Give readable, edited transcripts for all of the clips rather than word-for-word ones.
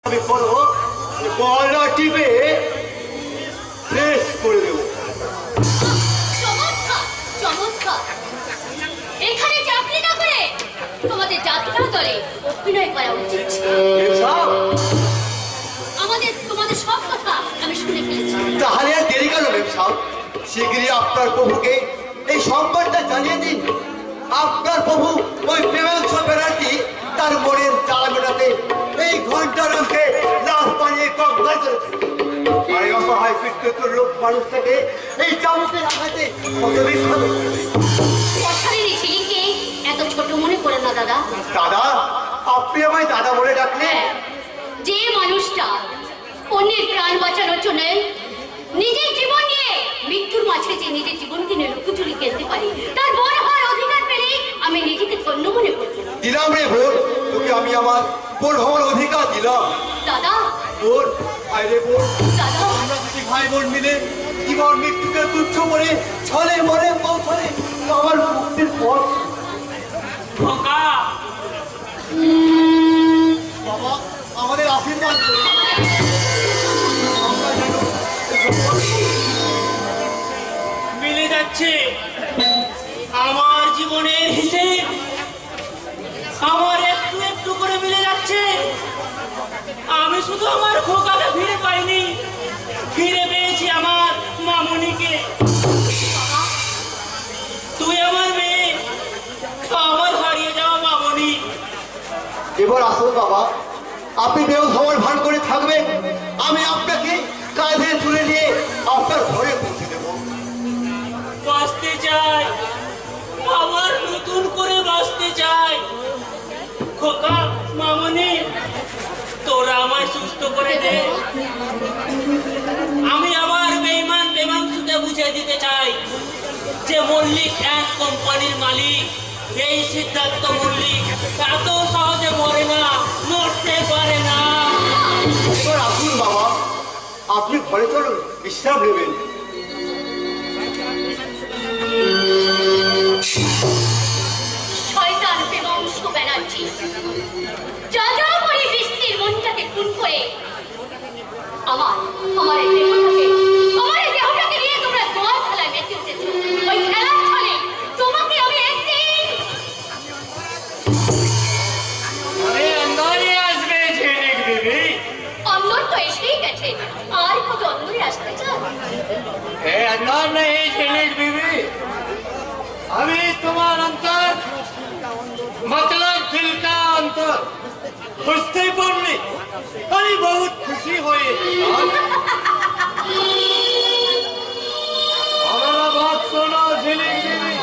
আমি বলো বলটা টিপে ফ্রেশ করে দেবো। চমৎকার চমৎকার। এখানে চাকরি না করে তোমাদের যাত্রা দলে অভিনয় করা উচিত ছিল। তোমাদের সব কথা আমি শুনে ফেলেছি। তাহলে আর দেরি কেন ব্যবসাও, শীঘ্রই আপনার প্রভুকে এই সংবাদটা জানিয়ে দিন। আপনার প্রভু ওই প্রেমাংশ ব্যানার্জি তার মনের জ্বালা মেটাতে এই ঘন্টার অঙ্কে লাশ বানিয়ে কঙ্কাল করেছে। আর এই অসহায় বিকৃত লোক মানুষটাকে এই চামচের আঘাতে ক্ষতবিক্ষত করেছে। অসারের এই ছেলেকে এত ছোট মনে করে না দাদা। দাদা, আপনি আমায় দাদা বলে ডাকলেন? যে মানুষটা অন্যের প্রাণ বাঁচানোর জন্য নিজের জীবন নিয়ে মৃত্যুর মাঝে যে নিজের জীবনকে নিয়ে লুকোচুরি খেলতে পারে, তার বড় হওয়ার অধিকার পেলে আমি নিজেকে ধন্য মনে করব। দিলাম রে বোন, তোকে আমি আমার বোন হওয়ার অধিকার দিলাম। দাদা বোন, আরে বোন, দাদা, আমরা যদি ভাই বোন মিলে জীবন মৃত্যুকে তুচ্ছ করে ছলে মরে পৌঁছলে আমার মুক্তির পথ। খোকা, বাবা, আমাদের আশীর্বাদ করুন। আমরা যেন মিলে যাচ্ছে আমার জীবনের হিসেব, আমার একটু একটু করে মিলে যাচ্ছে। আমি শুধু আমার খোকাকে ফিরে পাইনি, ফিরে পেয়েছি আমার মামুনিকে। তুই আমার মেয়ে, আমার হারিয়ে যাওয়া মামুনি। এবার আসুন বাবা, আপনি বেউস হওয়ার ভান করে থাকবেন, আমি আপনাকে কাঁধে তুলে নিয়ে আপনার ঘরে পৌঁছে দেব। বাঁচতে চাই, আবার নতুন করে বাঁচতে চাই। খোকা, মামনি, তোরা আমায় সুস্থ করে দে। আমি আমার বেঈমান দেবাংশুকে বুঝিয়ে দিতে চাই যে মল্লিক এক কোম্পানির মালিক। এই সিদ্ধার্থ মল্লিক এত সহজে মরে না, মরতে পারে না। এবার আসুন বাবা, আপনি ঘরে চলুন, বিশ্রাম নেবেন। শয়তান প্রেমাংশ ব্যানার্জি যা যা করে বৃষ্টির মনটাকে খুন করে আমার এই দেহটাকে নিয়ে তোমরা গোয়াল খেলায় মেতে উঠেছো। ওই খেলার ছলে তোমাকে আমি একদিন অন্দর তো এসেই গেছে, আর কত অন্দরে আসতে চাও? আমি তোমার অন্তর मतलब दिल का अंतर खुशते पड़ने আমি बहुत खुशी हुई। हमारा बात सुनो झिलिक बीवी,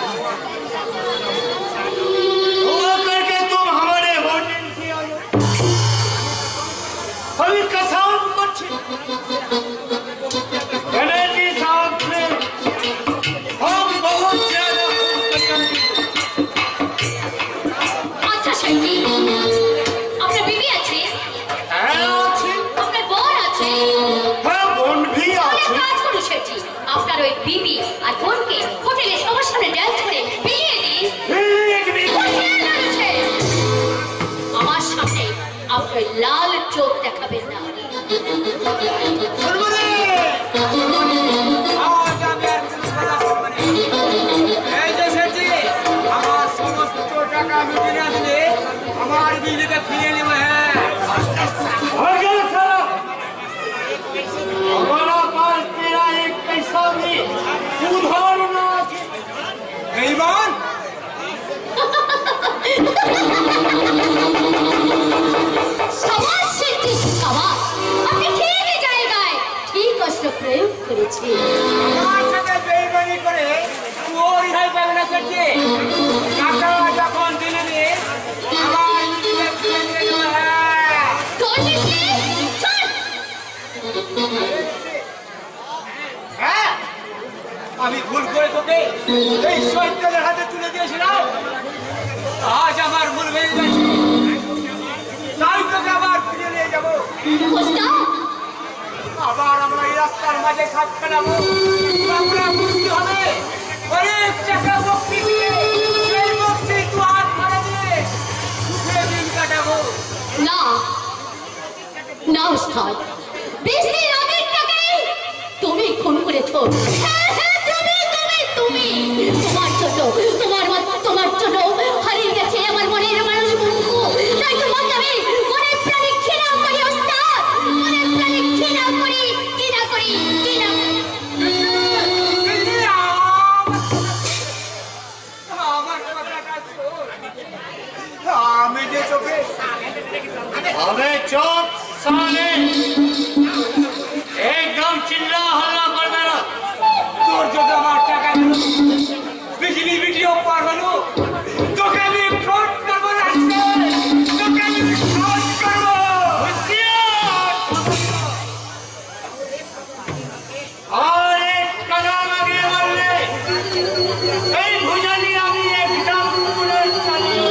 दुआ करके तुम हमारे होटल से आए। अभी कसम करছি गणेश साहब ने हम बहुत ज्यादा আচ্ছা সেটি আপনার বিবি আছে, আপনার বোন আছে, কাজ করুন সেটি আপনার ওই বিবি আর বোনকে হোটেলে সবার সামনে ড্যান্স করে বিলিয়ে দিন। আমার সামনে আপনার লাল চোখ দেখাবেন না। আমার বিজলিকে ফিরিয়ে নেব। हमारा पास तेरा एक पैसा भी उधार ना बेईमान। সমাজ সেটি সমাজ আপনি ঠিক জায়গায় ঠিক অস্ত্র প্রয়োগ করেছে। আমার সাথে বেইমানি করে তোর ইহাই পাবে না সেটি। টাকা যখন দিলে নি আমার নিজেকে ফিরিয়ে নেব। তোর মিষ্টি চল। হ্যাঁ, আমি ভুল করে তোকে এই শয়তানের হাতে তুলে দিয়েছিলাম। আজ আমার ভুল হয়ে গেছে, তাই তোকে আবার ফিরে নিয়ে যাবো। কোস্টা আবার আমরা এই রাস্তার মাঝে খাট ফেলাবো। আমরা বুঝতে হবে অনেক টাকা বক্তি দিয়ে সেই বক্তি তুই হাত মারা দিয়ে সুখে দিন কাটাবো। না না ওস্তাদ, 20 দিন আগের টাকাই তুমি খুন করেছো। হ্যাঁ, হ্যাঁ, তুমি তোমার ছোট হারিয়ে গেছে আমার মনের মানুষ বন্ধু। তাই তোমাকে আমি মনে প্রাণে ঘৃণা করি ওস্তাদ, মনে প্রাণে ঘৃণা করি। আমার কথাটা শোন। আমি যে চোখে अबे चुप साले एकदम चिल्ला हल्ला कर मेरा তোর যদি আমার টাকা বিজলি ভিডিও পারবানো তোকে আমি ফ্রড করবো রাখতে, তোকে আমি ফ্রড করবো। और एक कदम आगे बढ़ ले এই ভুজালি আমি একদম পুরো চালিয়ে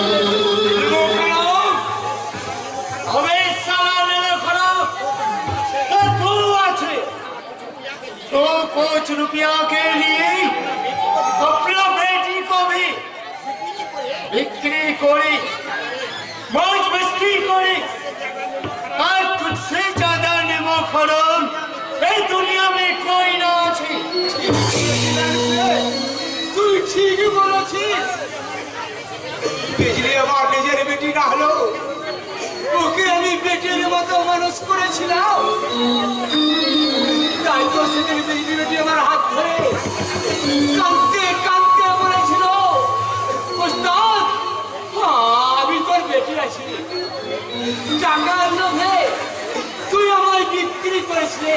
अबे साला मेरा खराब तो तू আছে तो कुछ रुपया के लिए अपना बेटी को भी बिक्री कोई मौज मस्ती कोई और तुझसे ज्यादा निमो खराब এই দুনিয়া में कोई ना আছে। তুই ঠিকই বলেছিস, বিজলি আমার নিজের বেটি না হলো, ওকে আমি বেটির মতো মানুষ করেছিলাম। তাই তো সেদিন বিজলি বেটি আমার হাত ধরে কাঁদতে কাঁদতে বলেছিল, ওস্তাদ আমি তোর বেটি আছি, টাকার লোভে তুই আমায় বিক্রি করেছিলে।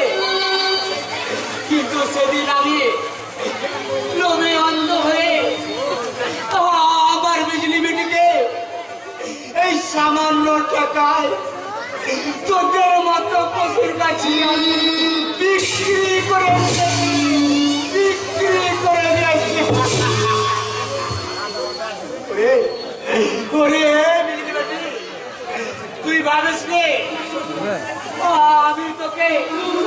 কিন্তু সেদিন আমি লোভে অন্ধ হয়ে আবার বিজলি বেটিকে এই সামান্য টাকায় তোদের মতো পশুর কাছে আমি বিক্রি করে দিয়েছি। ওরে বিজলি বেটি, তুই ভাবিস নে আমি তোকে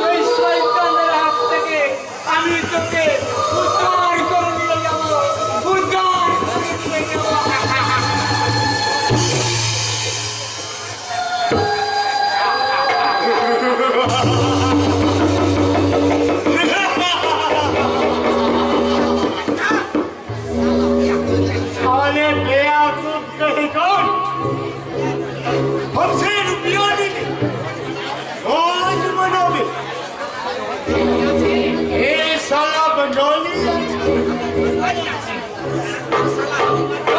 ওই শয়তানের হাত থেকে আমি তোকে উদ্ধার করে নিয়ে যাবো, উদ্ধার করে নিয়ে যাবো। साले बेवकूफ कहीं कौन हमसे रुपया लेके आज मनावे ये साला बंगाली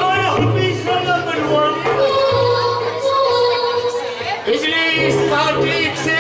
और हम भी साला बनवाने इसलिए इस तारीख से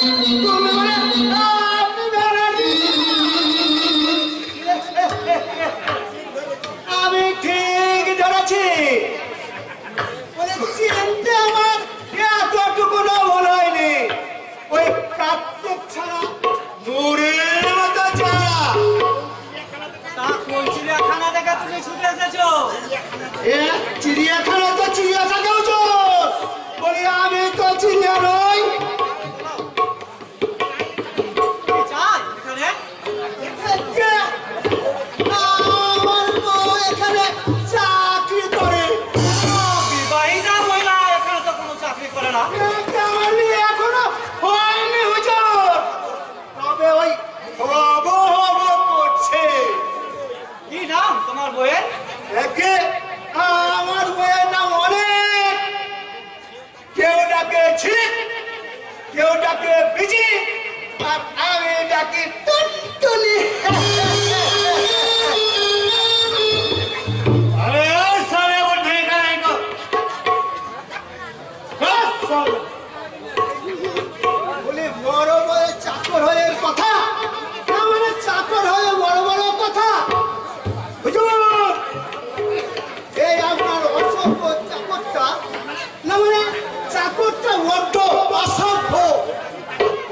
তুমি বলে আপনি ব্যানার্জি। আমি ঠিক ধরেছি, বলে চিনতে আমার এতটুকু মনে হয়নি। ওই কার্তিক ছাড়া নূরের মতো ছাড়া। তা কোন চিড়িয়াখানা দেখা তুমি ছুটে এসেছো? এ চিড়িয়াখানা তো চিড়িয়া থাকেও চোর। বলি আমি তো চিড়িয়া নই। কি চাই এখানে? কে? আমার বউ এখানে চাকরি করে। বিবাহিতা মহিলা এখানে তো কোনো চাকরি করে না। আমার বিয়ে এখনো হয়নি হুজুর, তবে ওই হব হব করছে। কি নাম তোমার বইয়ের? একে আমার বইয়ের নাম অনেক। কেউ ডাকে ছিলিক, কেউ ডাকে বিজি, আর আমি ডাকি টুনটুনি। अरे साले वो ठेका है को বলি বড় বড় চাকর হয়ে কথা, মানে চাকর হয়ে বড় বড় কথা। হুজুর, এই আপনার অসভ্য চাকরটা, না মানে চাকরটা বড্ড অসভ্য।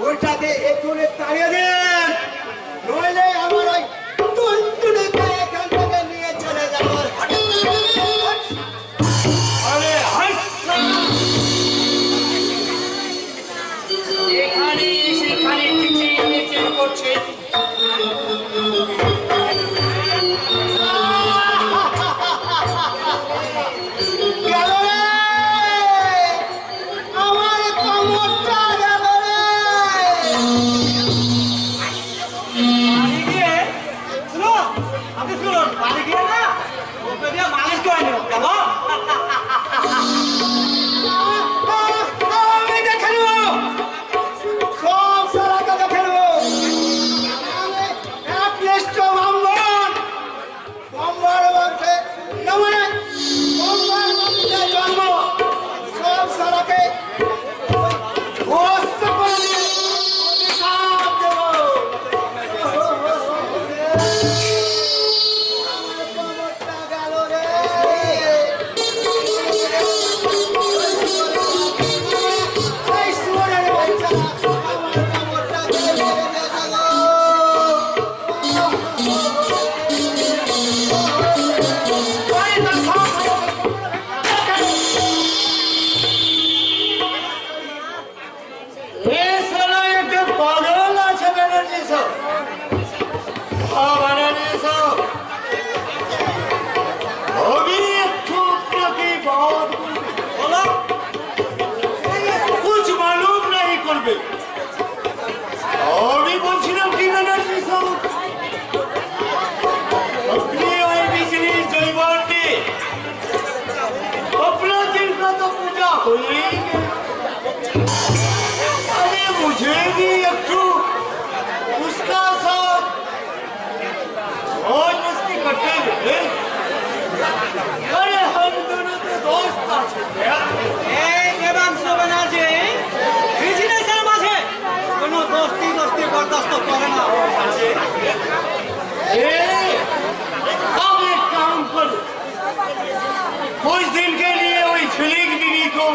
ওইটাকে এক্ষুনি তাড়িয়ে দেন, নইলে আমার ওই টুনটুনিকে এখান থেকে নিয়ে চলে যাবো। अरे हट এখানে সেখানে কিচির করছে। গেল রে, আমার কোমরটা গেল রে। বাড়ি গিয়ে শুনো, আপনি শুনুন, বাড়ি গিয়ে না ওকে দিয়ে মালিশ করে নিও, কেমন? আমি দেখে নেব, সব সারাকে দেখে নেব। আমি একনিষ্ঠ ব্রাহ্মণ, ব্রাহ্মণ বংশে, না মানে ব্রাহ্মণ বংশে জন্ম। সব সারাকে ভস্ম করে দিয়ে অভিশাপ দেব। আমার কোমরটা গেল রে। এই সুরের বাচ্চা, আমার কোমরটা গেল রে গেল। ওই না সব ये साला एक पागल আছে ব্যানার্জি সব ব্যানার্জি সব अभी একটু আপনাকে बात বলো। कुछ मालूम नहीं করবে আমি বলছিলাম কি ব্যানার্জি সব अपनी ওই বিজলি জয়বর্তী अपना दिन का तो पूजा हो ही गया अरे मुझे भी एक ठू उसका साथ और मस्ती करते हुए अरे हम दोनों तो दोस्त আছে এই দেবাংশু ব্যানার্জি বিজনেসের মাঝে কোনো দোস্তি বরদাস্ত করে না। ए, अब एक काम करो कुछ दिन के लिए वही झिलिक दीदी को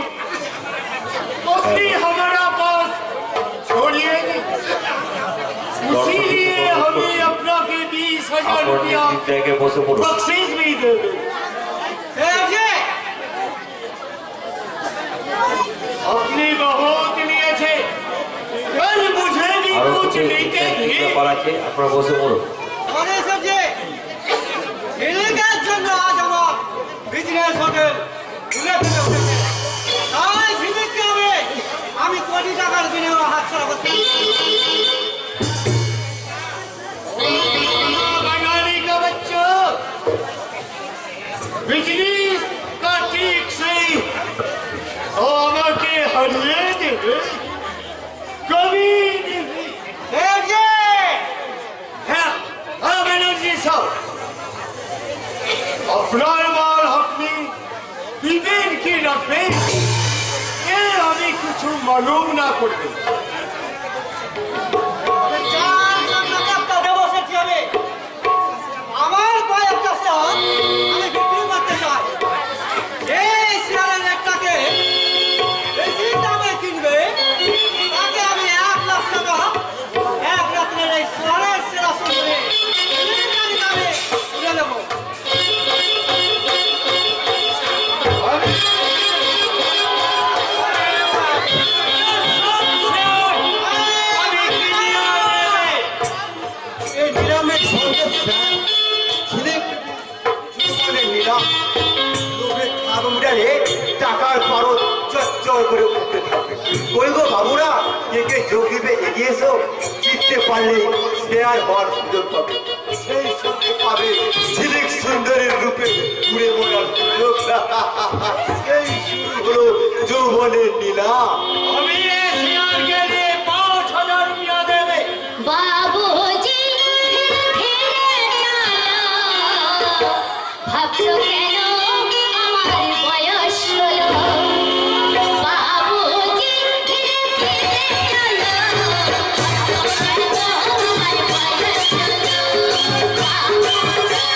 अपनी हमारा पास छोड़िए नहीं इसीलिए हमें अपना के 20,000 रुपया জায়গায় বসে পড়ুন। बख्शीश भी दे दो এই যে अपनी बहू के लिए थे कल मुझे भी আরো कुछ কিছু लेके টেকনিক दिए ব্যাপার আছে, আপনারা বসে পড়ুন। মনে এসেছে ঝিলিকের জন্য আজ আমার বিজনেস হোটেল খুলে ফেলে উঠেছে। তাই ঝিলিককে হবে আমি কোটি টাকার বিনিময়ে হাতছাড়া করতে পারি। बनाने का बच्चा बिजली का ठीक से আমাকে হারিয়ে দেবে কবি দেবে এই যে হ্যাঁ হ্যাঁ ব্যানার্জি সাহেব আপনার মাল আপনি দিবেন কি রাখবেন এ আমি কিছু মালুম না করবে চার একটা দেবো সেটি হবে আমার কয়েক কাছে আমি বিক্রি করতে চাই এই শিয়ালের একটাকে বেশি দামে কিনবে তাকে আমি 1,00,000 টাকা এক রাত্রের এই সোনার সেরা সুন্দরী দামে তুলে নেবো এই নিলামের সন্দেশটা ঝিলিক জীবনের নিলাম লোভের থার্মোমিটারে টাকার পারদ চচ্চর করে উঠতে থাকবে। কই গো বাবুরা, কে যোগ দিবে এগিয়ে এসো, জিততে পারলে শেয়ার হওয়ার সুযোগ পাবে, সেই সঙ্গে পাবে ঝিলিক সুন্দরীর রূপে ঘুরে বেড়ার সুযোগ। সেই শুরু হলো যৌবনের নিলাম। আমি এই শিয়ালকে নিয়ে 5,000 রুপিয়া দেবে বাবুজি ফিরে চলো, ভাবছো কেন আমার বয়স হলো? বাবুজি ফিরে চলো, ভাবছো কেন আমার বয়স হলো? বাবুজি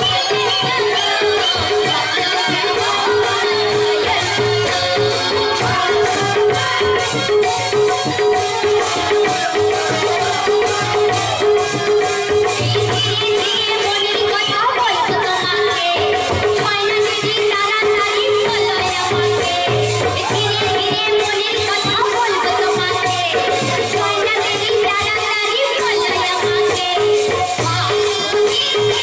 ফিরে চলো, ভাবছো কেন আমার বয়স মনের কথা বলছো তোমাকে, ময়না দিদি তাড়াতাড়ি বলো আমাকে। ধীরে ধীরে মনের কথা বলবো তোমাকে, ময়না দিদি তাড়াতাড়ি বলো আমাকে। বাবুজি আমি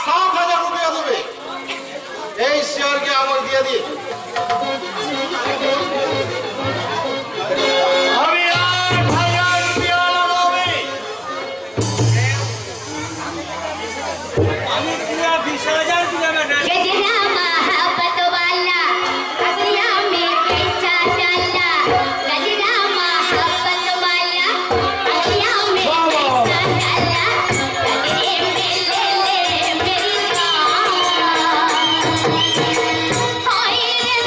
7,000 রুপিয়া দেবে এই শেয়ারকে আমার দিয়ে দিন। আমি 8,000 রুপিয়া লাগাবি আমি পুরা 20,000 দিলাম না गजरा महाबत वाला अखियाँ में कैसा डाला, गजरा महाबत वाला अखियाँ में कैसा डाला, गजरे में ले ले मेरी जान, हाय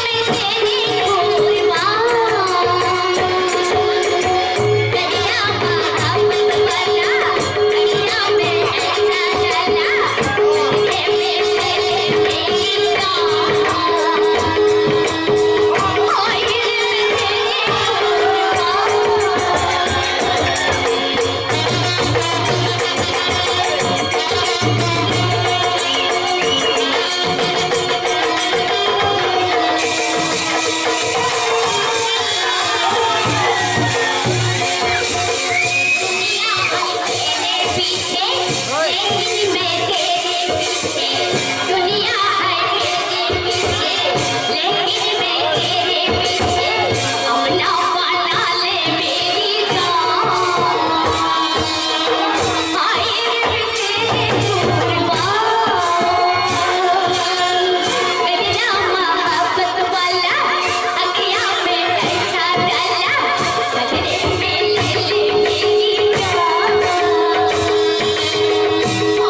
मैं तेरी कुर्बान। गजरा महाबत वाला अखियाँ में कैसा डाला, गजरे में ले ले मेरी जान, हाय मैं तेरी दुनिया है तेरे पीछे, लेकिन मैं तेरे पीछे, दुनिया है तेरे पीछे, लेकिन मैं तेरे पीछे, अपना बना ले मेरी जान, हाय मैं तेरे कुर्बान। गजरा महाबत वाला अखियाँ में कैसा डाला, गजरे में ले ले मेरी जान, हाय मैं तेरे कुर्बान।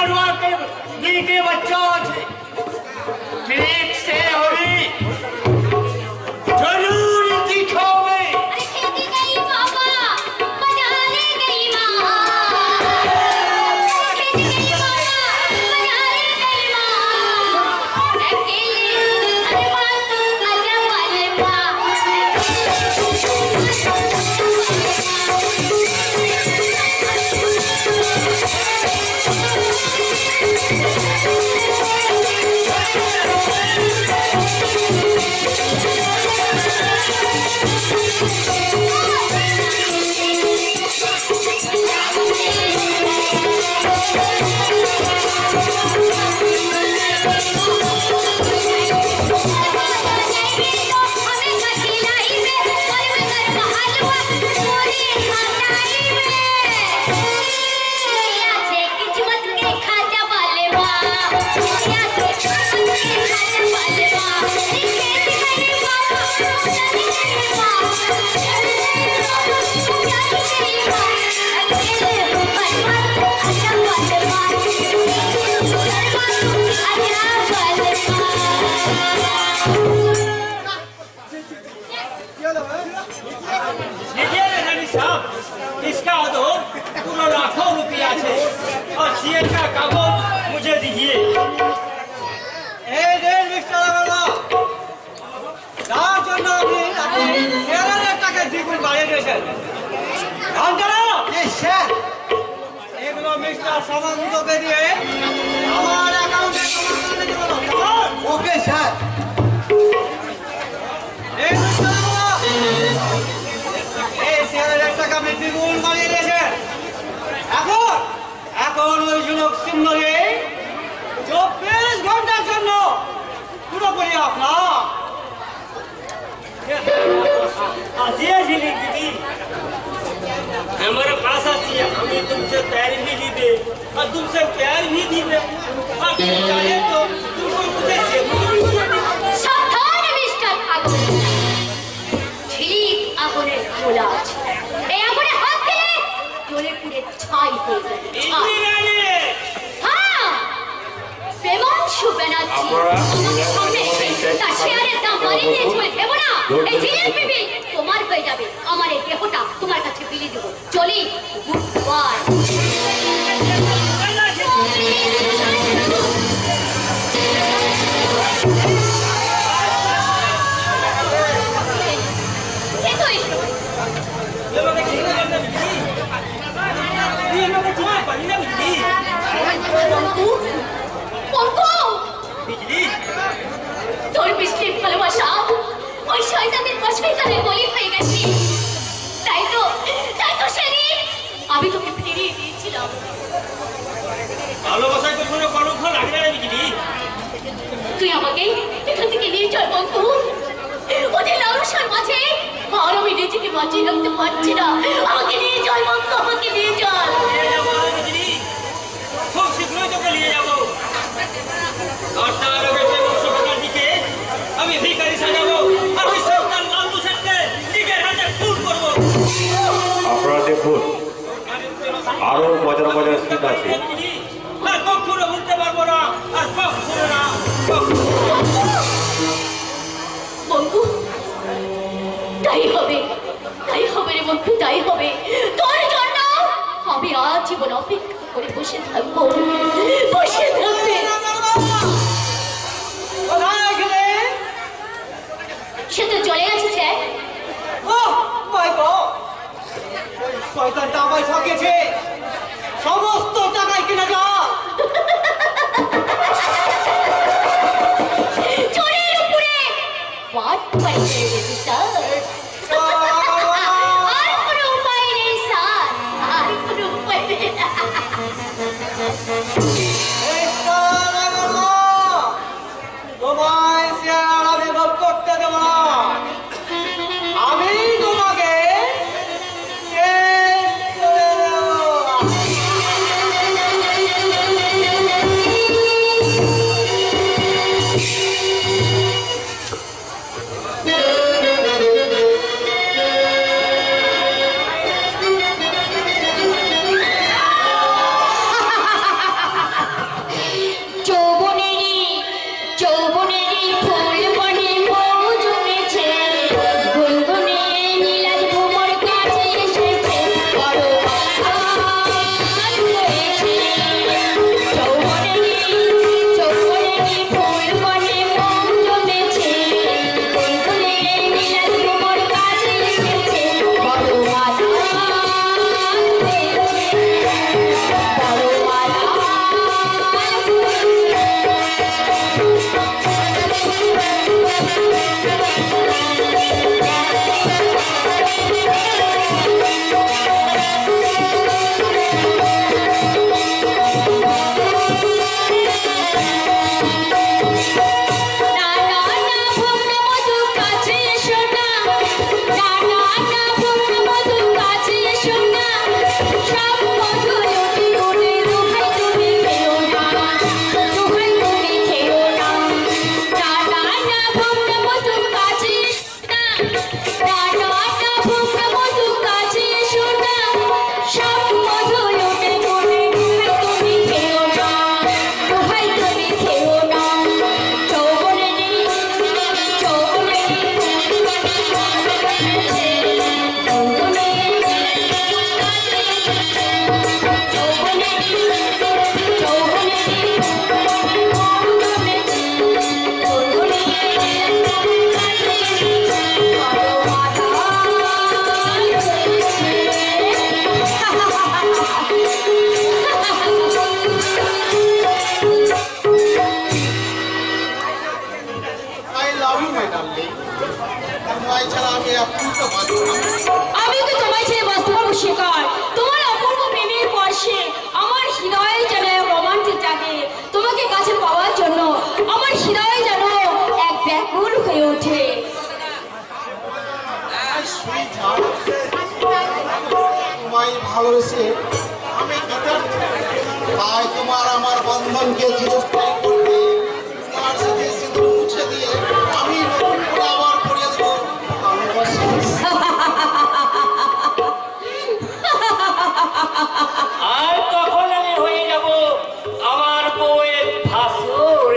बरुआ के गिरी के बच्चा थे ठीक से होई जरूर दिखावे अरे खेती गई पापा, बजाने गई माँ। खेती गई पापा, बजाने गई माँ। अकेले अरबा अजब अरबा। देखिए रानी साहब इसका उधर पूरा लाखों रुपया है और सीए का कागज मुझे दीजिए এই দেন মিস্টার বাবা যার জন্য আপনি শেয়ারের টাকা দ্বিগুণ বাড়িয়ে দিয়েছেন জানো জি স্যার। এগুলো মিস্টার সামান্তকে দিয়ে আমার অ্যাকাউন্টে জমা করে দেবো ওকে স্যার। এই মিস্টার বাবা এই শেয়ারের টাকা আপনি দ্বিগুণ বাড়িয়ে দিয়েছেন এখন এখন ওই যুবক সিংহকে 24 ঘন্টার জন্য পুরোপুরি আপনার आसिया जी ने दीदी हमारे पास आती है हमें तुमसे पैर भी दी दे और तुमसे प्यार भी दी दे अब चाहे तो तुमको मुझे সাবধান মিস্টার আগুন, ঠিক আগুনের গোলা আছে। এই আগুনে হাত দিলে জ্বলে পুড়ে ছাই হয়ে যাবে, ছাই। হ্যাঁ, প্রেমাংশু ব্যানার্জি আপনারা আমার সামনে এসে তার শেয়ারের দাম বাড়িয়ে দিয়েছে বলে ভেবো না। এই জিনিস বিবি তোমার হয়ে যাবে, আমার এই দেহটা তোমার কাছে বিলিয়ে দেবো। চলি, গুড বাই। তোর মিষ্টির ভালোবাসা ওই শয়তানের বশীকরণে বলি হয়ে গেছি। তাই তো সেদিন আমি তোকে ফিরিয়ে দিয়েছিলাম। ভালোবাসায় তো কোনো কলঙ্ক লাগে না বিজলি তুই আমাকে এখান থেকে নিয়ে চল বন্ধু। ওদের লালসার মাঝে আর আমি নিজেকে বাঁচিয়ে রাখতে পারছি না। আমাকে নিয়ে চল বন্ধু, আমাকে নিয়ে চল। নিয়ে যাবো বিজলি খুব শীঘ্রই তোকে নিয়ে যাবো আর তার আগে বংশকথার দিকে আমি ভিখারি সাজাবো আর ওই সন্তান লালু সাথে নিজের হাতে খুন করবো আপনারা দেখুন আরো মজার মজার সিন আছে। আর কখনো ভুলতে পারবো না আর কখনো না বন্ধু, তাই হবে রে বন্ধু, তাই হবে। তোর জন্য আমি আজীবন অপেক্ষা করে বসে থাকবো, বসে থাকবে। কোথায় গেলে সে তো চলে গেছে স্যার। ওহ মাই গড ওই শয়তানটা আমায় ঠকিয়েছে সমস্ত টাকায় কিনা যা চোরের উপরে পাট পাই গেছে স্যার। আর কোনো উপায় নেই স্যার, আর কোনো উপায় নেই। তোমায় শেয়ার আমি ভোগ করতে দেব না আমি তোমাকে শেষ করে দেব। ভালোবেসে আমি গীতার তাই তোমার আমার বন্ধনকে চিরস্থায়ী করবে। তোমার সাথে সিঁদুর মুছে দিয়ে আমি নতুন করে আবার পড়িয়ে দেবো ভালোবাসা। আর তখন আমি হয়ে যাব আমার বউয়ের ভাসুর।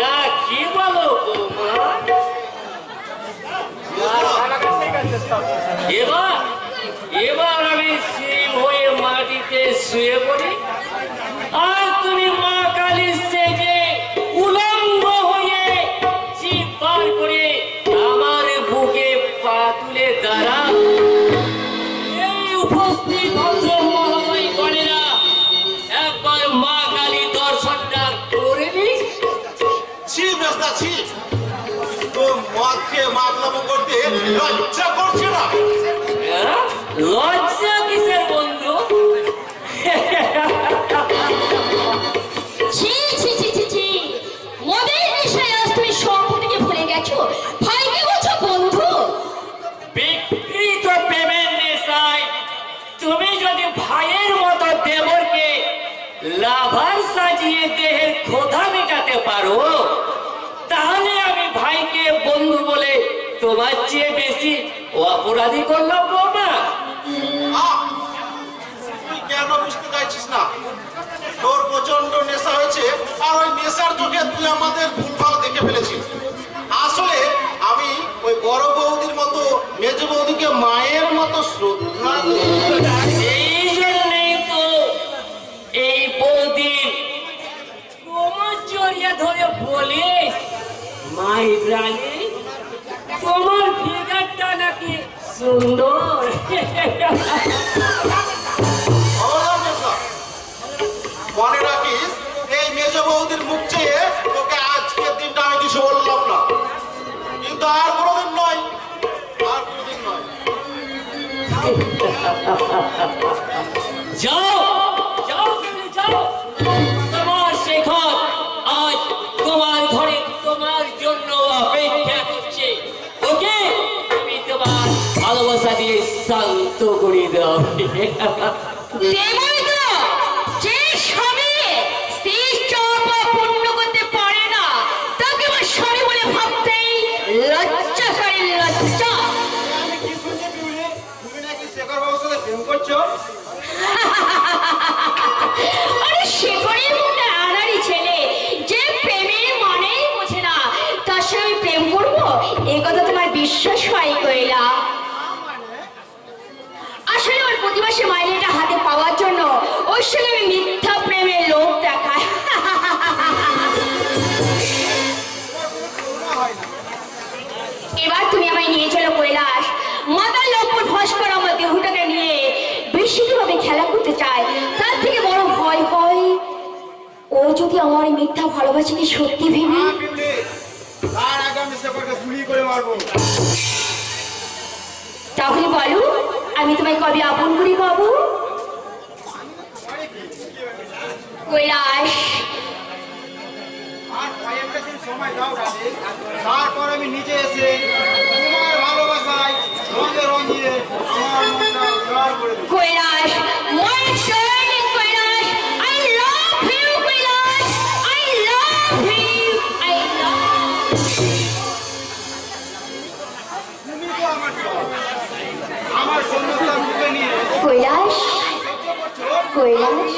না কি বলো বৌমা? এবার এবার আমি শিব হয়ে মাটিতে শুয়ে পড়ি, আর তুমি মা কালীর সেজে উলঙ্গ হয়ে জিভ বার করে আমার বুকে পা তুলে দাঁড়াও। এই উপস্থিত ভদ্র মহোদয় গণেরা একবার মা কালী দর্শনটা করে নিস। ছি মেজদা ছি, তো মদ খেয়ে মাতলামো করতে লজ্জা করছে না? হ্যাঁ? লজ্জা কিসের বন্ধু? ছি ছি ছি ছি ছি, মদের নেশায় আজ তুমি সম্পর্কে ভুলে গেছো। ভাইকে বলছো বন্ধু? বিকৃত প্রেমের নেশায় তুমি যদি ভাইয়ের মতো দেবরকে লাভার সাজিয়ে দেহের ক্ষোধা মেটাতে পারো, তাহলে আমি ভাইকে বন্ধু বলে তোমার চেয়ে বেশি অপরাধী করলাম বৌমা। তুই কেন বুঝতে চাইছিস না? তোর প্রচন্ড নেশা হয়েছে, আর ওই নেশার চোখে তুই আমাদের ভুলভাল দেখে ফেলেছিস। আসলে আমি ওই বড় বৌদির মতো মেজ বৌদিকে মায়ের মতো শ্রদ্ধা করি। এই জন্যই তো এই বৌদির কোমর জড়িয়ে ধরে বলে, মাই রানী তোমার ফিগারটা নাকি সুন্দর। খবরদার নেশা। মনে রাখিস, এই মেজ বৌদির মুখ চেয়ে তোকে আজকের দিনটা আমি কিছু বললাম না, কিন্তু আর কোনোদিন নয়, আর কোনোদিন নয়। যাও যাও তুমি যাও, তোমার শেখর আজ তোমার ঘরে তোমার জন্য অপেক্ষা করছে। ওকে তুমি তোমার ভালোবাসা দিয়ে শান্ত করে দাও। দেবই তো যে স্বামী স্ত্রীর চাওয়া পূর্ণ করতে পারে না, তাকে আমার স্বামী বলে ভাবতেই লজ্জা করে, লজ্জা। আমি কি শুনছি বিউলি? তুমি নাকি শেখর বাবুর সাথে প্রেম করছো? আরে শেখরের মধ্যে আনারি ছেলে যে প্রেমের মানেই বোঝে না, তার সঙ্গে আমি প্রেম করবো এই কথা তোমার বিশ্বাস হয় কইলা? আসলে ওর প্রতি মাসে মাইনেটা হাতে পাওয়ার জন্য ওর সঙ্গে আমি মিথ্যা প্রেমের লোভ দেখায়। এবার তুমি আমায় নিয়ে চলো কৈলাস। মাতার লক্ষ্মণ ভাস্কর আমার দেহটাকে নিয়ে বিশুদ্ধভাবে খেলা করতে চায়, তার থেকে বড় ভয় হয় ও যদি আমার এই মিথ্যা ভালোবাসাকে সত্যি ভেবে। হ্যাঁ বিউলি, তার আগে আমি শেখরকে গুলি করে মারবো। তাহলে বলো আমি তোমায় কবে আপন করে পাবো? কৈলাস আর কয়েকটা দিন সময় দাও রাধে, তারপর আমি নিজে এসে তোমার ভালোবাসায় রঙে রঙিয়ে আমার মনটা উদার করে দেবো। Kailash, my darling Kailash, I love you Kailash, I love you, I love you. তুমি তো আমার সব, আমার শূন্যতা মুখে নিয়ে কৈলাস, সহ্য করছো। কৈলাস,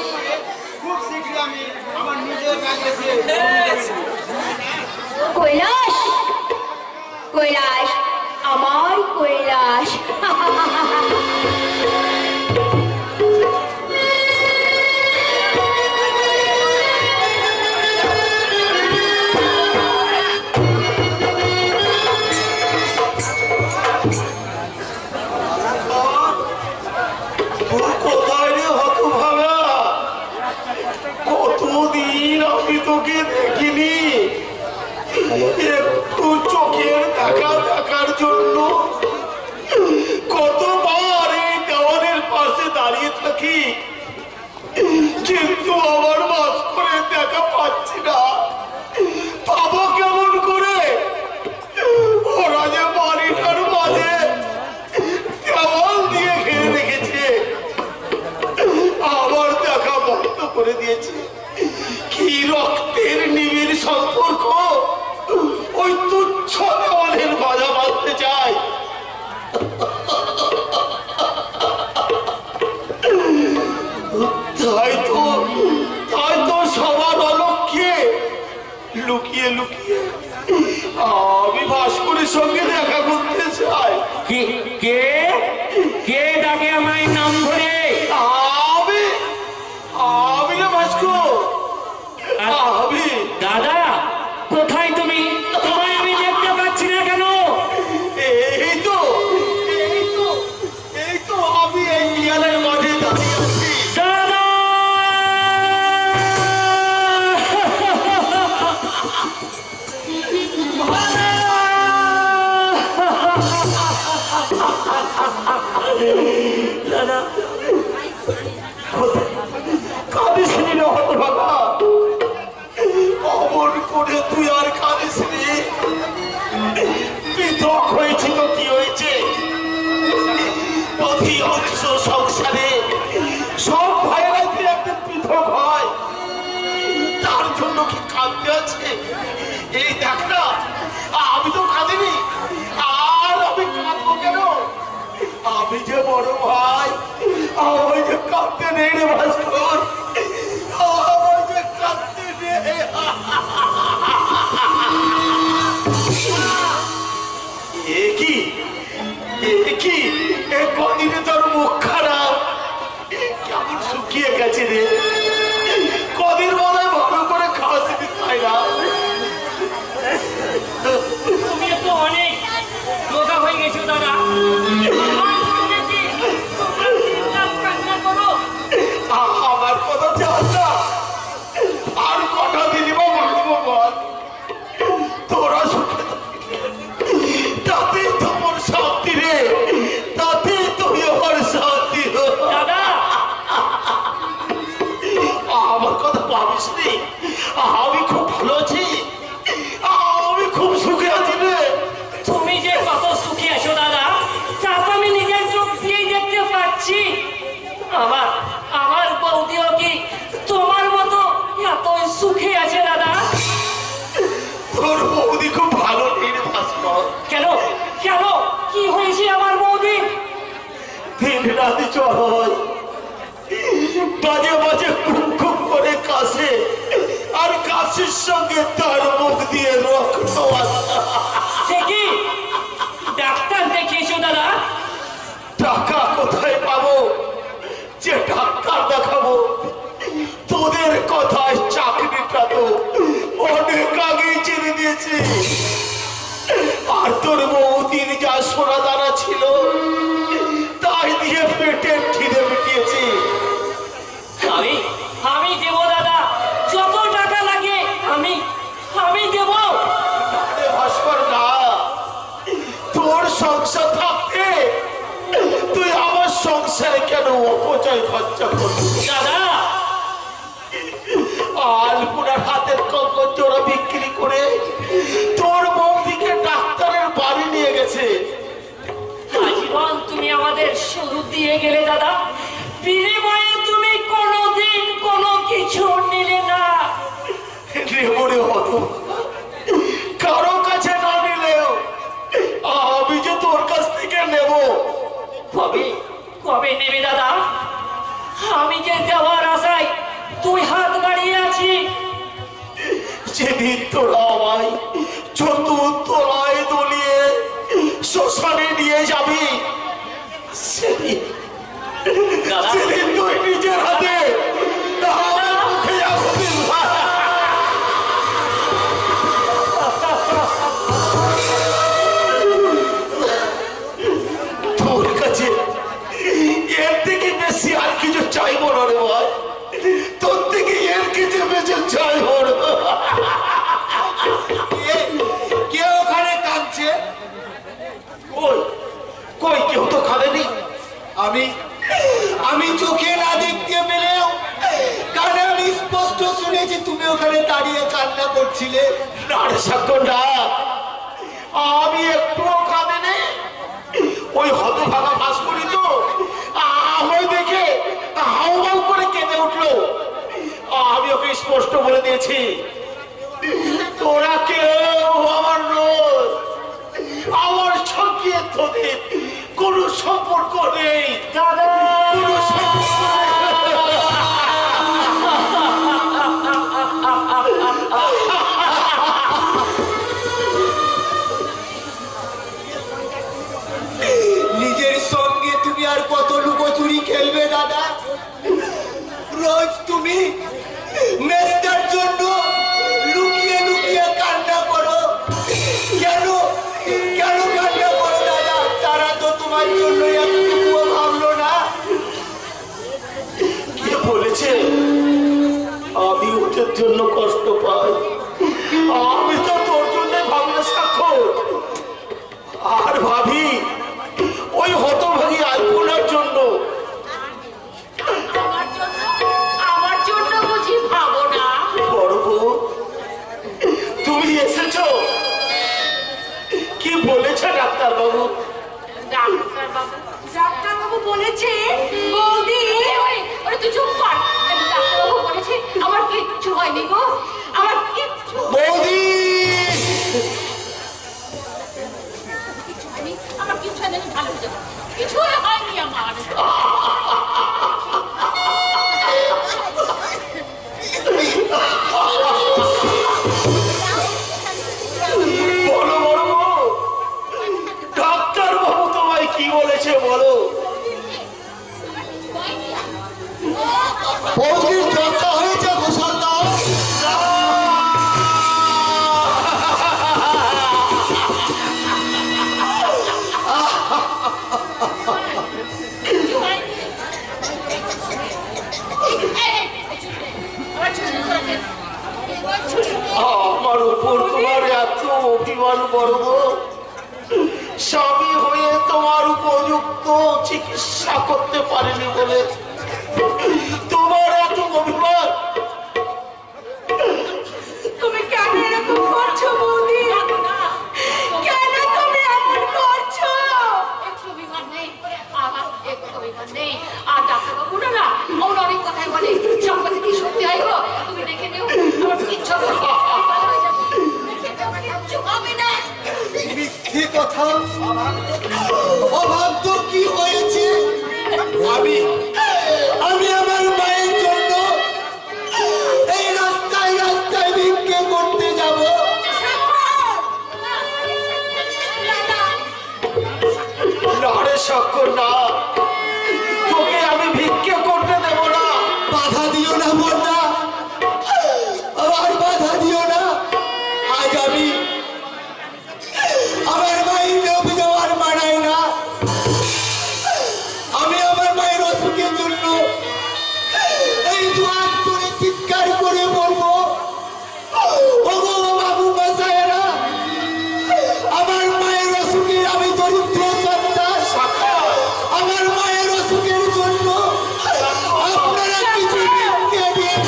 খুব শীঘ্রই আমি আমার নিজের কাছে এসে কৈলাস, কৈলাস, আমার কৈলাস। কোথায় রে হতভাগা? কতদিন আমি তোকে দেখিনি, একটু চোখের দেখা দেখার জন্য কতবার এই দেওয়ালের পাশে দাঁড়িয়ে থাকি, কিন্তু আমার মাঝ করে দেখা পাচ্ছি না। পাবো কেমন করে? ওরা যে বাড়িটার মাঝে দিয়েছে। কি রক্তের নিবিড় সম্পর্ক ওই তুচ্ছ দেওয়ালের বাধা বাঁধতে চায়। তাই তো সবার অলক্ষ্যে লুকিয়ে লুকিয়ে আমি ভাস্করের সঙ্গে দেখা করতে চাই। কে কে ডাকে আমায় নাম ধরে? আমি না ভাস্কর, আমি। দাদা কোথায় তুমি? তোমায় আমি দেখতে পাচ্ছি না কেন? এই তো আমি এই বিয়ালের মাঠে দাঁড়িয়ে আছি। দাদা দাদা কাঁদিস নি রে হতভাগা, অমন করে তুই আর কাঁদিস নি। পৃথক হয়েছি তো কি হয়েছে? অধিকাংশ সংসারে সব ভাইয়েরাই তো একদিন পৃথক হয়, তার জন্য কি কাঁদতে আছে? এই দেখ না, আমি তো কাঁদিনি, আর আমি কাঁদবো কেন? আমি যে বড় ভাই, আমার যে কাঁদতে নেই রে ভাস্কর, আমার যে কাঁদতে নেই। কি কদিনে তোর মুখ খারাপ, কেমন শুকিয়ে গেছে রে। কদিন বলে ভালো করে খাওয়াছি তাই না? তুমি তো অনেক রোগা হয়ে গেছো দাদা। আমার কথা চাস না, আর কটা দিনই বা বাঁচবো বল? তোরা সুখে তাতেই তোমার শান্তি রে, তাতেই তুমি আমার শান্তি। দাদা আমার কথা ভাবিস নি, আমি খুব ভালো আছি, আমি খুব সুখে আছি রে। তুমি যে কত সুখী আছো দাদা, তা তো আমি নিজের চোখ দিয়েই দেখতে পাচ্ছি। আমার বৌদিও কি তোমার মতো এত সুখে আছে দাদা? তোর বৌদি খুব ভালো নেই রে ভাস্কর। কেন কেন কি হয়েছে আমার বৌদি? দিন রাতে জ্বর হয়, মাঝে মাঝে খুব খুব করে কাশে, আর কাশির সঙ্গে তার মুখ দিয়ে রক্ত আসে। সে কি ডাক্তার দেখিয়েছো দাদা? টাকা কোথায় পাবো যে ডাক্তার দেখাবো? তোদের কথায় চাকরিটা তো অনেক আগেই ছেড়ে দিয়েছে, আর তোর বৌদির যা সোনা দানা ছিল তাই দিয়ে পেটের খিদে মিটিয়েছি। আমি দেব দাদা, যত টাকা লাগে আমি দেব। আরে ভাস্কর না, তোর সংসার থাকতে তুই আমার সংসারে কেন অপচয় খরচা করছিস? দাদা আলপুরার হাতের কঙ্কর জোড়া বিক্রি করে তোর বৌদিকে ডাক্তারের বাড়ি নিয়ে গেছে। আজীবন তুমি আমাদের শুধু দিয়ে গেলে দাদা, বিনিময়ে তুমি কোনোদিন কোনো কিছু নিলে না। রেবরে হতো কারো কাছে না নিলেও আমি যে তোর কাছ থেকে নেব। কবে নেবে দাদা? আমি যে দেওয়ার আশায় তুই হাত বাড়িয়ে আছি। যেদিন তোরা আমায় চতুর্তলায় দলিয়ে শ্মশানে নিয়ে যাবি, সেদিন তুই নিজের হাতে আমার মুখে আগুন ধরা। তোর কাছে এর থেকে বেশি আর কিছু চাইবো না রে ভাই, তোর থেকে এর কিছু বেশি চাইবো না। কে ওখানে কাঁদছে? কই কেউ তো খাবেনি। আমি চোখে না দেখতে পেলেও কানে আমি স্পষ্ট শুনেছি তুমি ওখানে দাঁড়িয়ে কান্না করছিলে। আমি একটুও কাঁদিনি। ওই হতভাগা ভাস্করই তো আমায় দেখে হাউমাউ করে কেঁদে উঠলো। বলেছি তোরা কেউ আমার নয়, আমার সঙ্গে তোদের কোনো সম্পর্ক নেই দাদা, কোনো সম্পর্ক নিজের সঙ্গে তুমি আর কত লুকোচুরি খেলবে দাদা? রোজ তুমি মেস্টার জন্য লুকিয়ে লুকিয়ে কান্না করো। কেন কেন কান্না করো দাদা? তারা তো তোমার জন্য একটুকুও ভাবলো না। কে বলেছে আমি ওদের জন্য কষ্ট পাই? আমি তো তোর জন্য ভাবলে স্বাক্ষর আর ভাবি ওই হতভাগী আইফোনের জন্য। আমার জন্য বুঝি ভাবো না? বড় বউ, তুমি এসেছো? কি বলেছে ডাক্তারবাবু? ডাক্তারবাবু বলেছে বৌদি, ওরে তুই চুপ কর। ডাক্তারবাবু বলেছে আমার কিচ্ছু হয়নি গো, আমার কিচ্ছু বৌদি হয়নি, আমার কিচ্ছু হয়নি, আমি ভালো হয়ে যাবো। কিছুই হয়নি আমার। বলো বড় বউ, ডাক্তারবাবু তোমায় কি বলেছে বলো? বৌদির জ্বরটা হয়েছে গোসাল দাও। আমার উপর তোমার এত অভিমান বড় বউ, স্বামী হয়ে তোমার উপযুক্ত চিকিৎসা করতে পারেনি বলে তোমার এত অভিমান। তুমি কেন এরকম করছো বৌদি? কেন তুমি এমন করছো? একটু অভিমান নেই, আমার একটু অভিমান নেই। আর ডাক্তারবাবু না ওর অনেক কথাই বলে, সব কথা কি সত্যি হয় গো? তুমি দেখে নিও, আমার কিচ্ছু হবে না, আমি ভালো হয়ে যাবো। দেখে নিও, আমার কিচ্ছু হবে না। মিথ্যে কথা। অভাব তো কি হয়েছে? আমি আমি আমার মায়ের জন্য এই রাস্তায় রাস্তায় ভিক্ষে করতে যাব। না রে স্বাক্ষর, না, তোকে আমি ভিক্ষে করতে দেব না। বাধা দিও না বন্যা, আবার বাধা দিও না। আজ আমি আমার মায়ের লোভ দেওয়ার মানাই না। আমি আমার মায়ের অসুখের জন্য এই দুয়ার করে চিৎকার করে বলবো, ওগো বাবু মশাইরা, আমার মায়ের অসুখে আমি দরিদ্র সন্তান, আমার মায়ের অসুখের জন্য আপনারা কিছু ভিক্ষে দিন।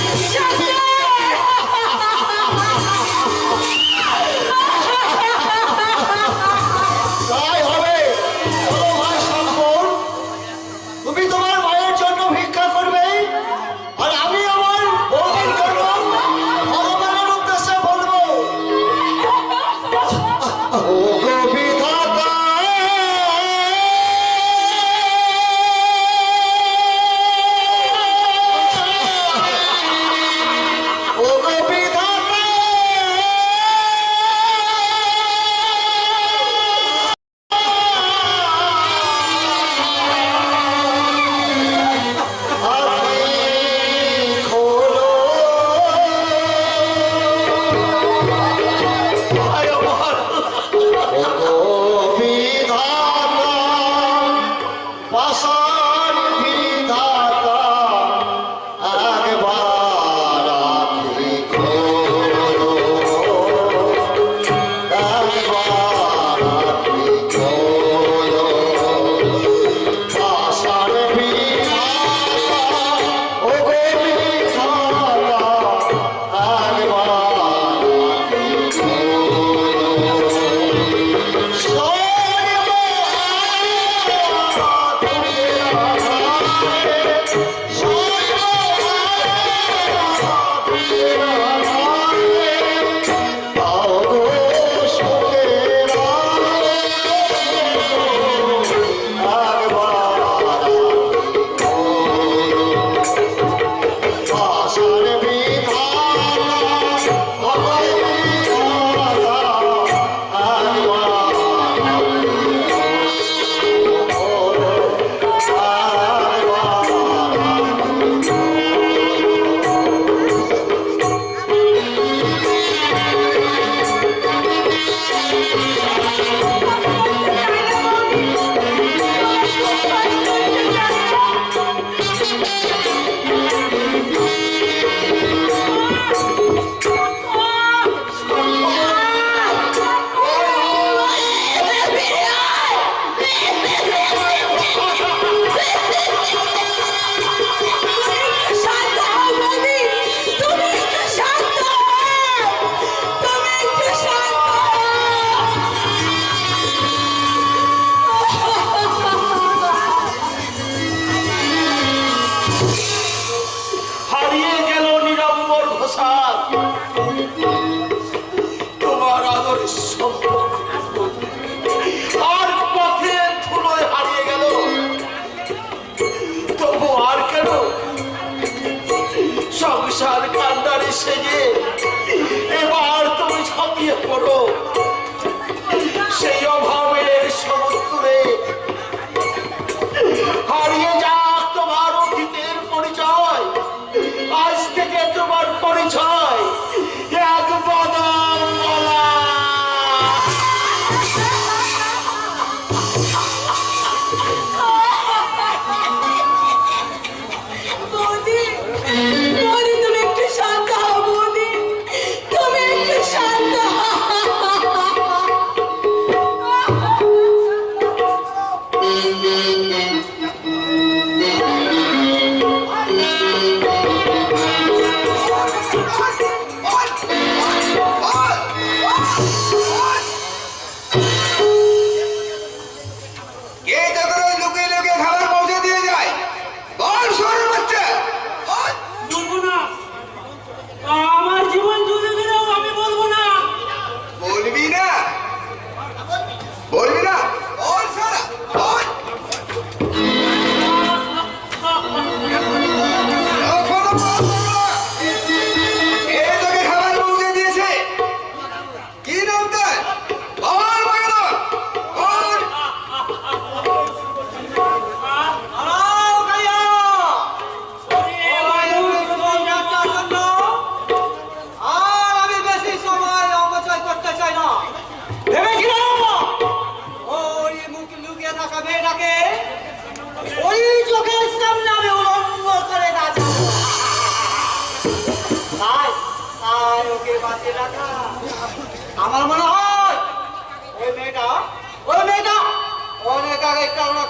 তাই হবে। ও ভাই শঙ্কর, তুমি তোমার মায়ের জন্য ভিক্ষা করবে, আর আমি আমার বউয়ের জন্য ভগবানের উদ্দেশ্যে বলবো, ও গো বিধাতা, ও গো বিধাতা, ভাই আমার, পাষাণ বিধাতা, একবার আঁখি খোলো, একবার আঁখি খোলো, পাষাণ বিধাতা, ও গো বিধাতা, একবার আঁখি খোলো।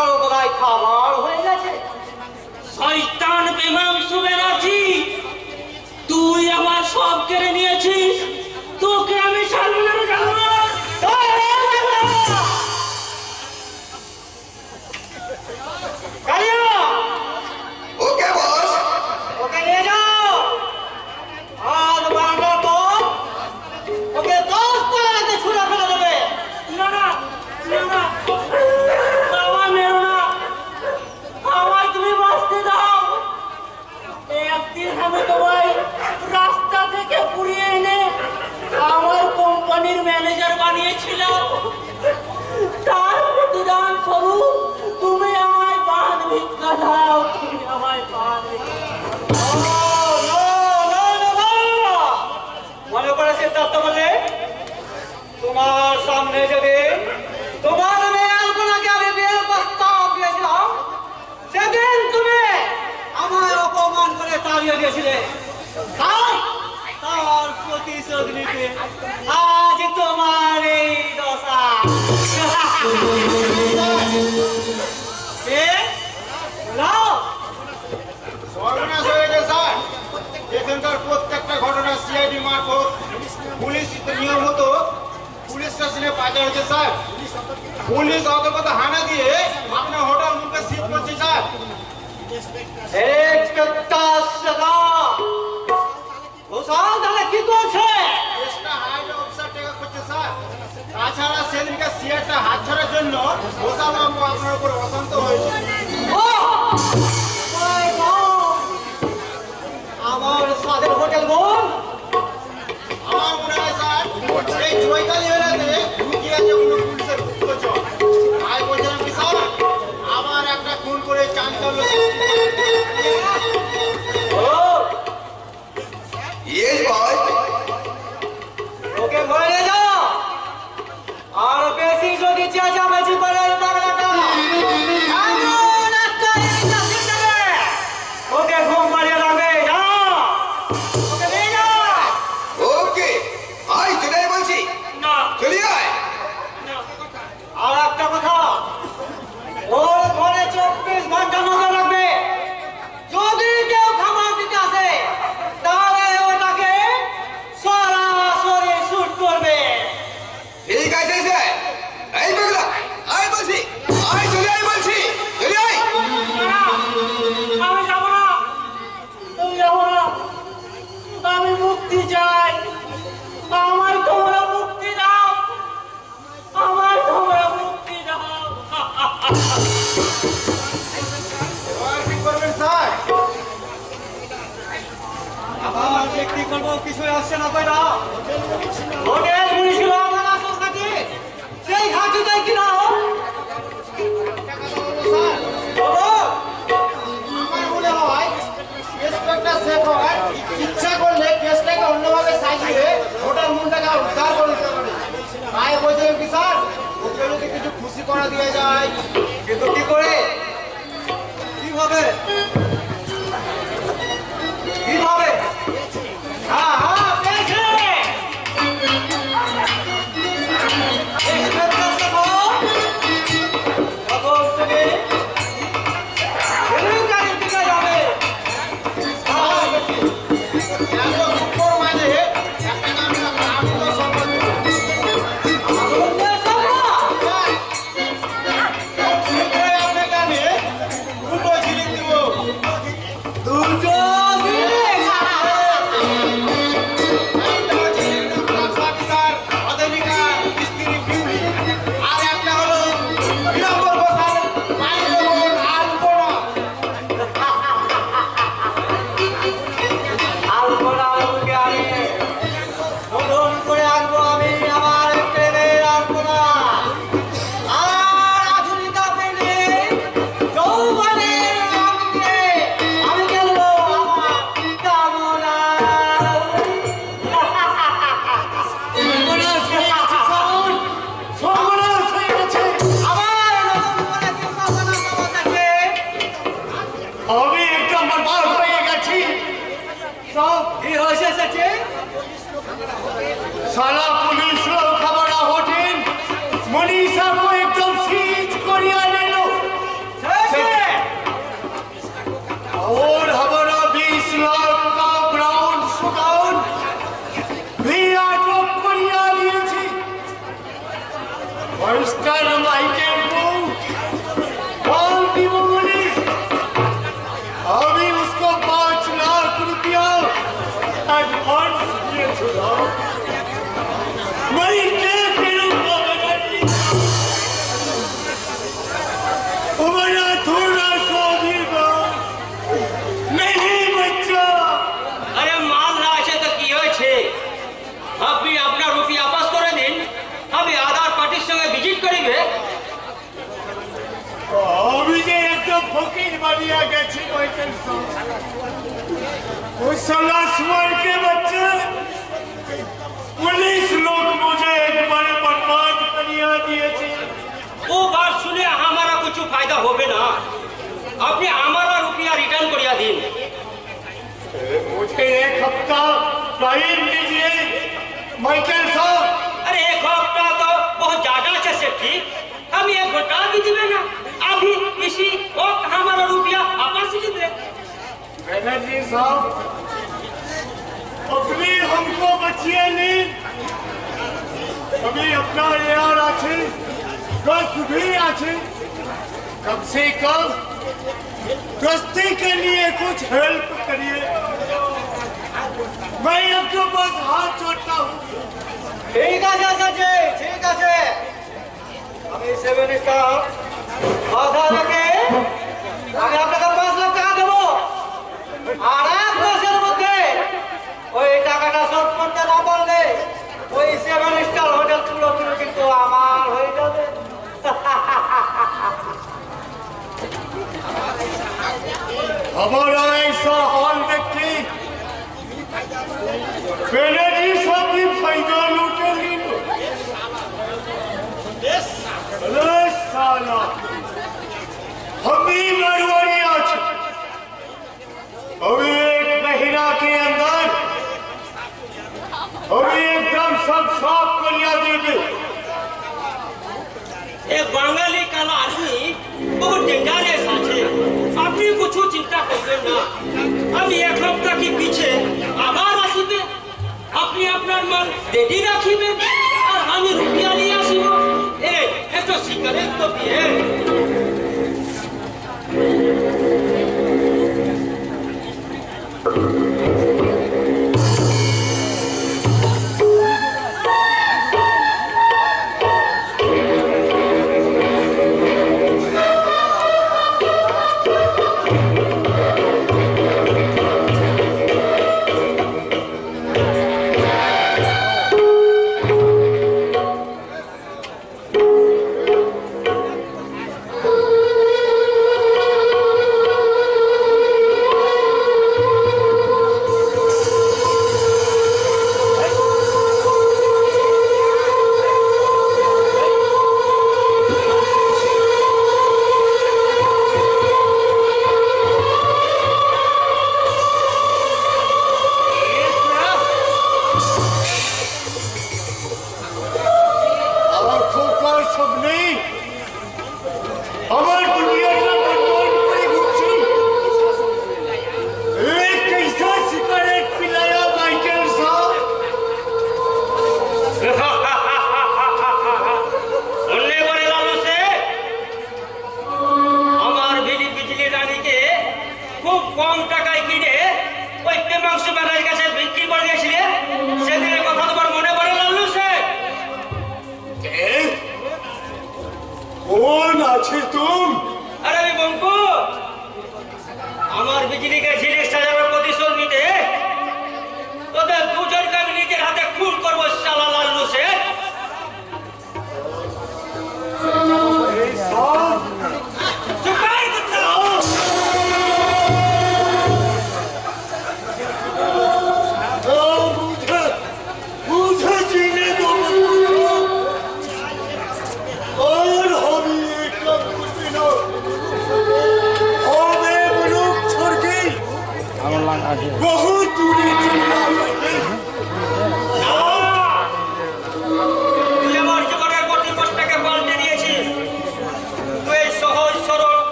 কারো গলায় খাবার হয়ে গেছে? শয়তান বেমাংসু ব্যানার্জি, তুই আমার সব কেড়ে নিয়েছিস, তোকে আমি ছাড়বো না রে জানোয়ার। কালিয়া, ওকে বস। ওকে নিয়ে যাও। আজ বারোটার পর ওকে 10 তলাতে ছুঁড়ে ফেলে দেবে। না না না না, আমায় মেরো না, আমায় তুমি বাঁচতে দাও। একদিন আমি তোমায় রাস্তা থেকে পুড়িয়ে এনে আমার কোম্পানির ম্যানেজার বানিয়েছিলাম, তার প্রতিদান স্বরূপ তুমি আমায় পান ভিক্ষা দাও, তুমি আমায় পান মনে করে সিদ্ধার্থ বলে, তোমার সামনে যদি তোমার মেয়ে আলপনাকে আমি বিয়ের প্রস্তাব দিয়েছিলাম, সেদিন তুমি আমায় অপমান করে তাড়িয়ে দিয়েছিলে। তার প্রতিশোধ নিতে আজ তোমার এই দশা। নাও। সর্বনাশ হয়ে গেছে স্যার। এখানকার প্রত্যেকটা ঘটনা সিআইডি মারফত পুলিশ নিয়ম মতো পুলিশ স্টেশনে পাঠানো হয়েছে স্যার। পুলিশ অত কথা হানা দিয়ে আপনার হোটেল মুখে সিট করছে স্যার। কি করছে? কেসটা হাই অফিসার টেকা করছে স্যার। তাছাড়া সেদিনকে সিআইটা হাত ছাড়ার জন্য ওসামাবু আপনার উপর অশান্ত হয়েছে। আমার সাদের হোটেল বোন আমার মনে হয় স্যার এই চৈতালি এলাকাতে লুকিয়ে আছে কোনো পুলিশের গুপ্তচর। তাই বলছিলাম কি স্যার, আমার একটা খুন করে চাঞ্চল্য ওকে ঘরে নিয়ে যাও। আর বেশি যদি চেঁচামেচি করে ওকে ঘুম পাড়িয়ে রাখবে। যাও, ওকে নিয়ে যাও। ওকে, আয় চলে বলছি, না চলে আয়। আর একটা কথা, ওর ঘরে 24 ঘন্টা নজর রাখবে। যদি কেউ খাবার দিতে আসে, তাহলে ওটাকে সরাসরি শুট করবে। ঠিক আছে স্যার। এই পাগলা, আয় বলছি, আয় চলে আয় বলছি, চলে আয়। না, আমি যাবো না, তুমি যাবো না, আমি মুক্তি চাই, আমার তোমরা মুক্তি দাও, আমার তোমরা মুক্তি দাও। কি করবেন স্যার? আবার যে কি করবো কিছুই আসছে না কইরা। হোটেল পুলিশগুলো আমার আসল ঘাঁটি, সেই ঘাঁটিটাই কিনা আমার মনে হয় ইন্সপেক্টর শেখর ইচ্ছা করলে কেসটাকে অন্যভাবে সাজিয়ে ওটার মনটাকে উদ্ধার করে দিতে পারে। তাই বলছিলাম কি স্যার, ওকে যদি কিছু খুশি করা দিয়ে যায়। কিন্তু কি করে, কিভাবে কিভাবে? হ্যাঁ হ্যাঁ পেয়েছে। ইন্সপেক্টর শেখর, এখন তুমি কেলেঙ্কারির দিকে যাবে। এত সুন্দর মাঝে একটা নাম রাখা, আমি তো সম্মান করি। সুন্দর সম্মান। শীঘ্রই আপনাকে আমি দুটো ঝিলিক দিব। দুটো মিলে একটা হচ্ছে ব্যবসা অফিসার অধ্যাপিকা স্ত্রী বিউটি, আর একটা হলো বিড়ম্বর বসার মায়ের বোন আলপনা। আলপনাকে আমি নতুন করে আনবো, আমি আমার প্রেমের আলপনা। আর আধুনিকা প্রেমে যৌবনের রং দিয়ে আমি খেলবো আমার কামনা। আমার নতুন করে কি কামনা পাবো তাকে? আমি একদম বরবাদ হয়ে গেছি। সব কি হয়েছে সচিন? साला पुलिस लोग खबर होटेल मनीषा को एकदम सीज करिया ले लो। फकीर बनिया गए माइकल वो साला सुअर के बच्चे 19 लोग मुझे एक बड़े बर्बाद करिया दिए थे। वो बात सुने हमारा कुछ फायदा होबे ना अपने हमारा रुपया रिटर्न करिया दिन मुझे एक हफ्ता टाइम दीजिए माइकल साहब। अरे एक हफ्ता तो बहुत ज्यादा है सेठी हम एक घंटा भी दिवे ना अभी इसी वक्त हमारा रुपया वापस दे बनर्जी साहब अभी हमको बचिए नहीं अभी अपना यार आछे दोस्त भी आछे कम से कम दोस्ती के लिए कुछ हेल्प करिए। मैं आपके पास हाथ जोड़ता हूँ। ঠিক আছে চাচি, ঠিক আছে। আমি 7 স্টার কথা রেখে আমি আপনাকে 5 লাখ টাকা দেবো। আর 1 মাসের মধ্যে ওই টাকাটা শোধ করতে না পারলে ওই 7 স্টার হোটেল পুরোপুরি কিন্তু আমার হয়ে যাবে। हमारा ऐसा हाल देखी बनर्जी साहब भी फायदा लूटेंगे। अरे साला हम भी मरवाड़ी आज अभी 1 महीना के अंदर अभी एकदम सब साफ करिया देंगे। एक बंगाली काला आदमी बहुत डेंजरस আছে আপনি কিছু চিন্তা করবেন না আমি এক সপ্তাহ কি পিছে আবার আসিবে আপনি আপনার মাল রেডি রাখিবেন আর আমি রুপিয়া নিয়ে আসিব এই একটা সিগারেট তো দিয়ে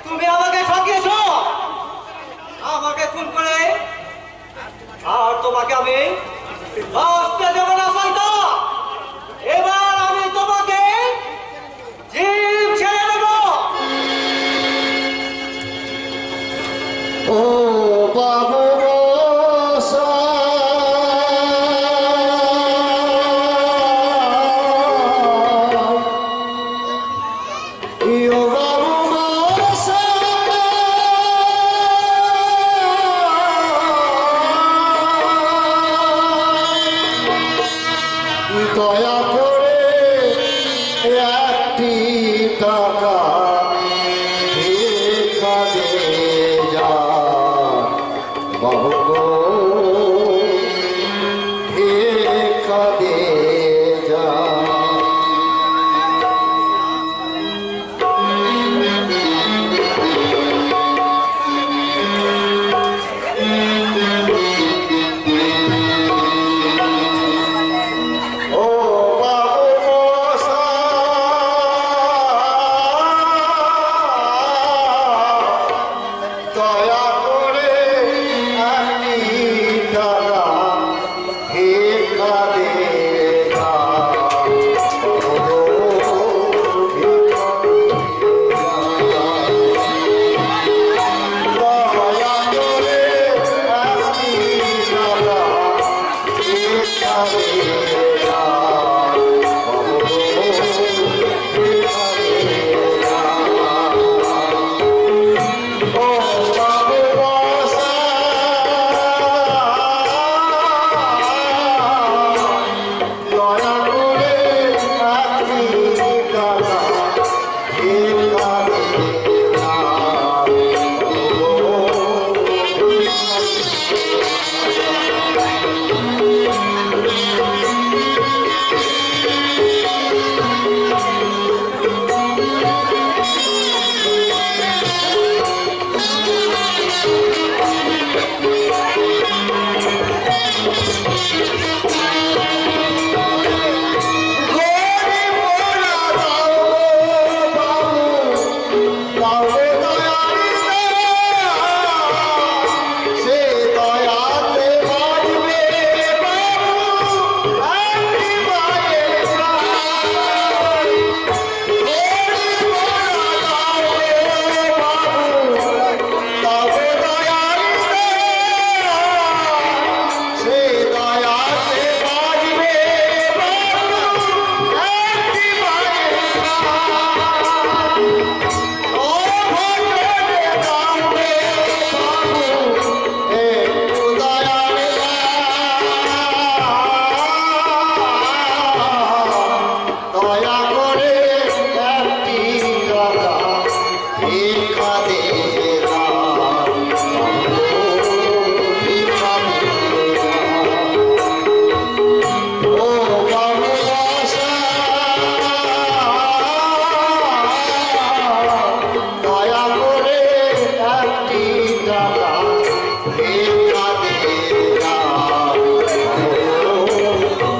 তুমি আমাকে ঠকিয়েছ, আমাকে খুন করে, আর তোমাকে আমি বাঁচতে দেব না শয়তান। এবার আমি তোমাকে জীব ছেড়ে দেব। ও বাবু দয়া করে একটি টাকা ভিক্ষা দিয়ে যা বাবু গো, ভিক্ষা দিয়ে যা। ও বাবু মশাই, দয়া করে একটি টাকা ভিক্ষা দিয়ে যা। ও ভিক্ষা দিয়ে যা। দয়া করে একটি টাকা ভিক্ষা দিয়ে যা। দয়া করে একটি টাকা ভিক্ষা দিয়ে যা। ভিক্ষা দিয়ে যা। ও বাবু মশাই, দয়া করে একটি টাকা ভিক্ষা দিয়ে যা।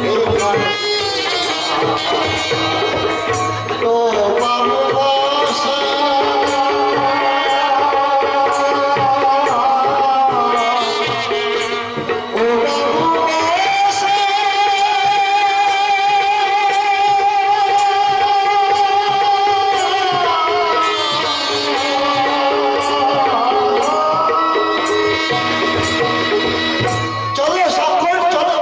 ভিক্ষা ও বাবু মশাই, ও বাবু মশাই। চলো সাক্ষর চলো।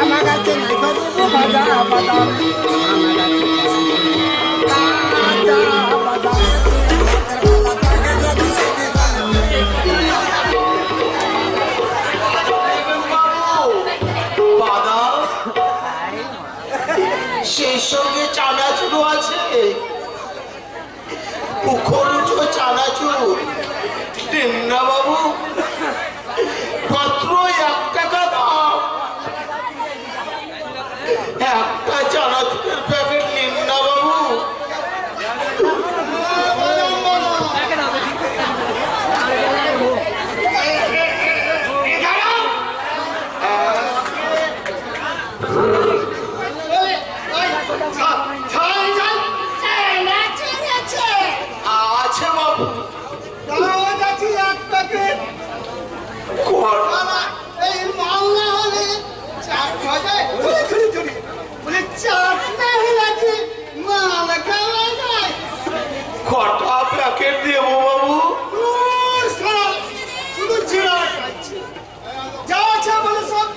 আমার কাছে নাই কত বাদাম বাদাম আমার কাছে বাদাম বাদাম সেই সঙ্গে চানাচুরও আছে, মুখরোচক চানাচুর। দিন না বাবু, মাত্র 1 টাকা দাম। একটা চানাচুরের প্যাকেট নিন না বাবু। আছে বাবু দাঁড়াও যাচ্ছি এক প্যাকেট কর বাবা, এই মাল না হলে চাট খাওয়া যায় থুড়ি বলে চাট না হলে মাল খাওয়া যায় কটা প্যাকেট দেবো বাবু দূর সব, শুধু জিরা খাচ্ছি যা আছে বলে সব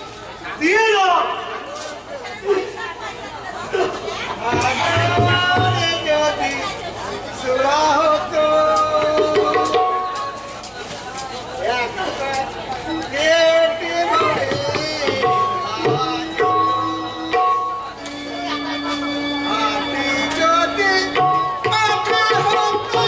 দিয়ে দাও আরে যদি সুরা হতো একটা পেটে ভরে আপনি যদি পাখা হতো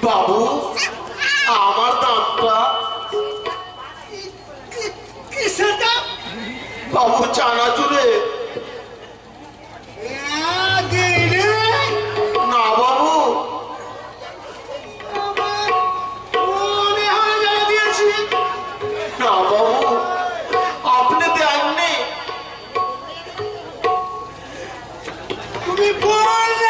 বাবু আমার দাঁতটা কিসের দাম বাবু চানাচুরে না বাবু মনে হয় যেন দিয়েছি না বাবু আপনি দেননি তুমি বললে